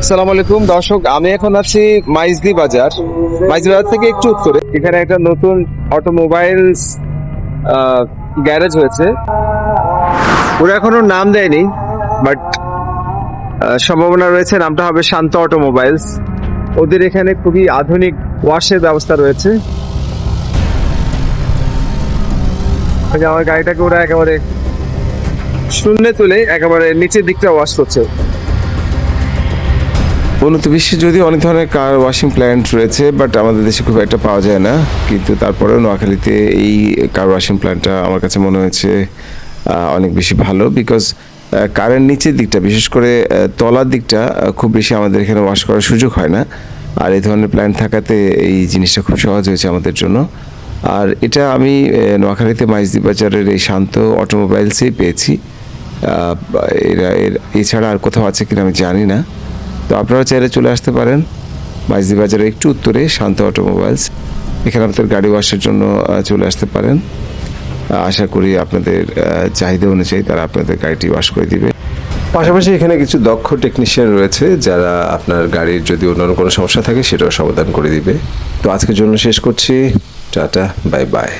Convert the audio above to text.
আসসালামু আলাইকুম দর্শক, আমি এখন আছি মাইজদি বাজার থেকে একটু উত্তরে। এখানে একটা নতুন অটোমোবাইলস গ্যারেজ হয়েছে। ওরা এখনো নাম দেয়নি, বাট সম্ভাবনা রয়েছে নামটা হবে শান্ত অটোমোবাইলস। ওদের এখানে খুবই আধুনিক ওয়াশের ব্যবস্থা রয়েছে। আমার গাড়িটাকে ওরা একেবারে শূন্যে তুলে একেবারে নিচের দিকটা ওয়াশ করছে। উন্নত বিশ্বে যদিও অনেক ধরনের কার ওয়াশিং প্ল্যান্ট রয়েছে, বাট আমাদের দেশে খুব একটা পাওয়া যায় না। কিন্তু তারপরেও নোয়াখালীতে এই কার ওয়াশিং প্ল্যান্টটা আমার কাছে মনে হয়েছে অনেক বেশি ভালো, বিকজ কারের নিচের দিকটা, বিশেষ করে তলার দিকটা খুব বেশি আমাদের এখানে ওয়াশ করার সুযোগ হয় না। আর এই ধরনের প্ল্যান্ট থাকাতে এই জিনিসটা খুব সহজ হয়েছে আমাদের জন্য। আর এটা আমি নোয়াখালীতে মাইজদি বাজারের এই শান্ত অটোমোবাইলসেই পেয়েছি। এছাড়া আর কোথাও আছে কিনা আমি জানি না। তো আপনারা চাইলে চলে আসতে পারেন মাইজদি বাজারে একটু উত্তরে শান্ত অটোমোবাইলস। এখানে আপনাদের গাড়ি ওয়াশের জন্য চলে আসতে পারেন। আশা করি আপনাদের চাহিদা অনুযায়ী তারা আপনাদের গাড়িটি ওয়াশ করে দিবে। পাশাপাশি এখানে কিছু দক্ষ টেকনিশিয়ান রয়েছে যারা আপনার গাড়ির যদি অন্যান্য কোনো সমস্যা থাকে সেটাও সমাধান করে দিবে। তো আজকের জন্য শেষ করছি। Tata, bye bye.